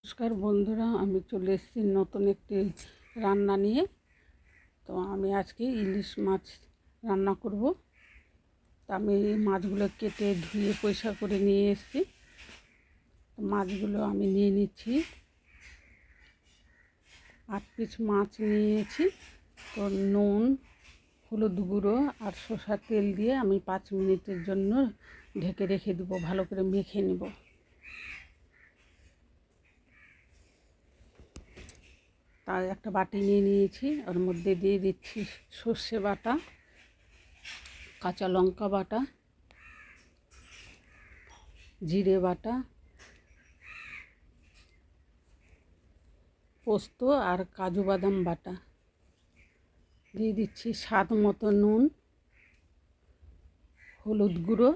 নমস্কার বন্ধুরা, আমি চলে এসেছি নতুন একটি রান্না নিয়ে। তো আমি আজকে ইলিশ মাছ রান্না করব। তো আমি মাছগুলো কেটে ধুয়ে পরিষ্কার করে নিয়ে এসেছি। মাছগুলো আমি নিয়ে নিচ্ছি। 8 পিস মাছ নিয়েছি। তো নুন, হলুদ গুঁড়ো আর সরষের তেল দিয়ে আমি 5 মিনিটের জন্য ঢেকে রেখে দেবো, ভালো করে মেখে নেব। তার একটা বাটি নিয়ে নিয়েছি, ওর মধ্যে দিয়ে দিচ্ছি সর্ষে বাটা, কাঁচা লঙ্কা বাটা, জিরে বাটা, পোস্ত আর কাজু বাদাম বাটা, দিয়ে দিচ্ছি স্বাদ মতো নুন, হলুদ গুঁড়ো,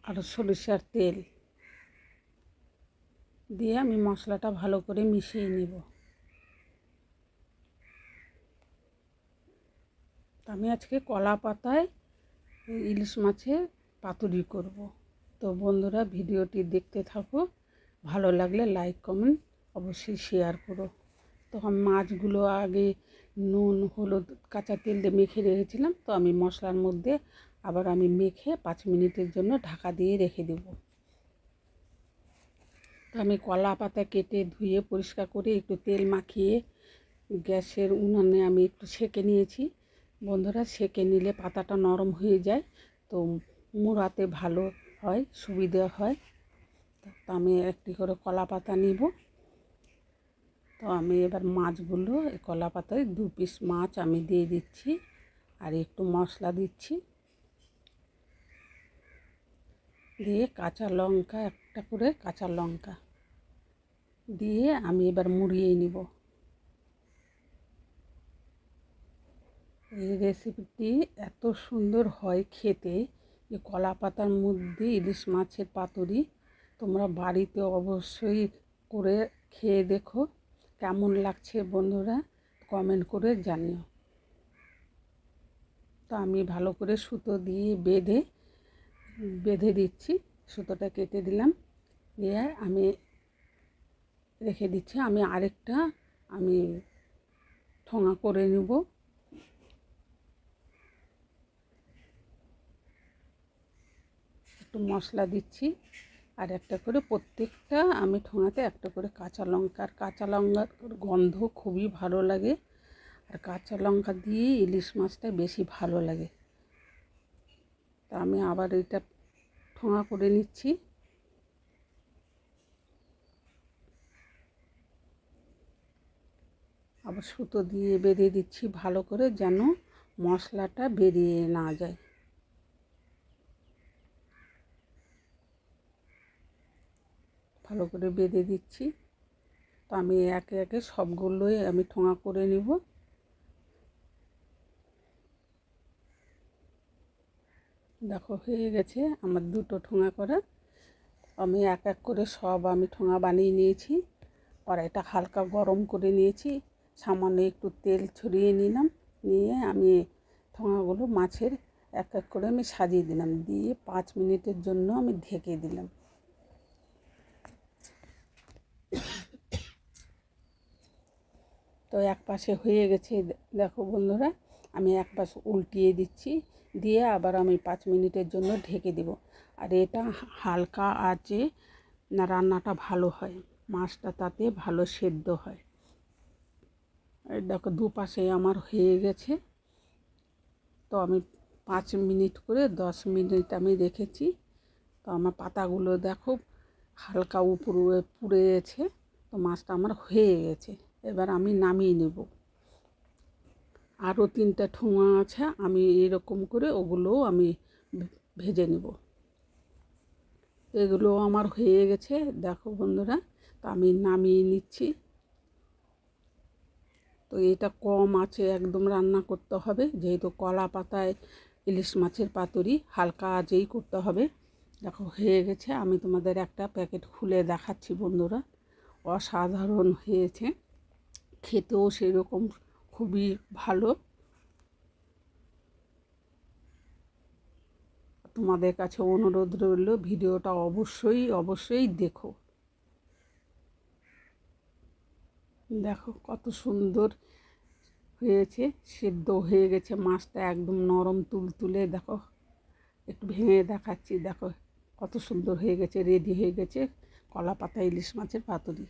আর সরিষার তেল দিয়ে আমি মশলাটা ভালো করে মিশিয়ে নেব। আমি আজকে কলা পাতায় ইলিশ মাছের পাতুরি করব। তো বন্ধুরা, ভিডিওটি দেখতে থাকো, ভালো লাগলে লাইক কমেন্ট অবশ্যই শেয়ার করো। তো আমি মাছগুলো আগে নুন হলুদ কাঁচা তেল দিয়ে মেখে রেখেছিলাম। তো আমি মশলার মধ্যে আবার আমি মেখে 5 মিনিটের জন্য ঢাকা দিয়ে রেখে দেব। তো আমি কলা পাতা কেটে ধুয়ে পরিষ্কার করে একটু তেল মাখিয়ে গ্যাসের উনানে আমি একটু সেঁকে নিয়েছি। বন্ধুরা, সেঁকে নিলে পাতাটা নরম হয়ে যায়, তো মুড়াতে ভালো হয়, সুবিধা হয়। তো আমি একটি করে কলা পাতা নিব। তো আমি এবার মাছগুলো এই কলা পাতায় 2 পিস মাছ আমি দিয়ে দিচ্ছি, আর একটু মশলা দিচ্ছি, দিয়ে কাঁচা লঙ্কা একটা করে কাঁচা লঙ্কা দিয়ে আমি এবার মুড়িয়ে নিব। এই রেসিপিটি এত সুন্দর হয় খেতে, যে কলা পাতার মধ্যে ইলিশ মাছের পাতুরি। তোমরা বাড়িতে অবশ্যই করে খেয়ে দেখো, কেমন লাগছে বন্ধুরা কমেন্ট করে জানিও। তো আমি ভালো করে সুতো দিয়ে বেঁধে দিচ্ছি, সুতোটা কেটে দিলাম, দিয়ে আমি রেখে দিচ্ছি। আমি আরেকটা ঠোঙা করে নেব। একটু মশলা দিচ্ছি, আর একটা করে প্রত্যেকটা আমি ঠোঙাতে একটা করে কাঁচা লঙ্কা, আর কাঁচা লঙ্কার গন্ধ খুবই ভালো লাগে, আর কাঁচা লঙ্কা দিয়ে ইলিশ মাছটা বেশি ভালো লাগে। তা আমি আবার এটা ঠোঙা করে নিচ্ছি। আবার সুতো দিয়ে বেঁধে দিচ্ছি ভালো করে, যেন মশলাটা বেরিয়ে না যায়। ভালো করে বেঁধে দিচ্ছি। তো আমি একে একে সবগুলোই আমি ঠোঙা করে নিব। দেখো হয়ে গেছে আমার 2টো ঠোঙা করা। আমি এক এক করে সব আমি ঠোঙা বানিয়ে নিয়েছি। কড়াইটা হালকা গরম করে নিয়েছি, সামান্য একটু তেল ছড়িয়ে নিলাম, নিয়ে আমি ঠোঙাগুলো মাছের এক এক করে আমি সাজিয়ে দিলাম, দিয়ে 5 মিনিটের জন্য আমি ঢেকে দিলাম। তো এক পাশে হয়ে গেছে, দেখো বন্ধুরা, আমি এক পাশ উল্টিয়ে দিচ্ছি, দিয়ে আবার আমি 5 মিনিটের জন্য ঢেকে দেব। আর এটা হালকা আঁচে না রান্নাটা ভালো হয়, মাছটা তাতে ভালো সেদ্ধ হয়। দেখো দুপাশে আমার হয়ে গেছে। তো আমি 5 মিনিট করে 10 মিনিট আমি রেখেছি। তো আমার পাতাগুলো দেখো হালকা উপরে পুড়ে গেছে। তো মাছটা আমার হয়ে গেছে, এবার আমি নামিয়ে নেব। আরও 3টা ঠোঙা আছে, আমি এরকম করে ওগুলোও আমি ভেজে নেব। এগুলো আমার হয়ে গেছে, দেখো বন্ধুরা। তো আমি নামিয়ে নিচ্ছি। তো এটা কম আঁচে একদম রান্না করতে হবে, যেহেতু কলা পাতায় ইলিশ মাছের পাতুরি হালকা আঁচেই করতে হবে। দেখো হয়ে গেছে, আমি তোমাদের একটা প্যাকেট খুলে দেখাচ্ছি বন্ধুরা। অসাধারণ হয়েছে, খেতেও সেরকম খুবই ভালো। তোমাদের কাছে অনুরোধ রইল, ভিডিওটা অবশ্যই দেখো। দেখো কত সুন্দর হয়েছে, সেদ্ধ হয়ে গেছে মাছটা, একদম নরম তুলতুলে। দেখো একটু ভেঙে দেখাচ্ছি, দেখো কত সুন্দর হয়ে গেছে, রেডি হয়ে গেছে কলা পাতা ইলিশ মাছের পাতুরি।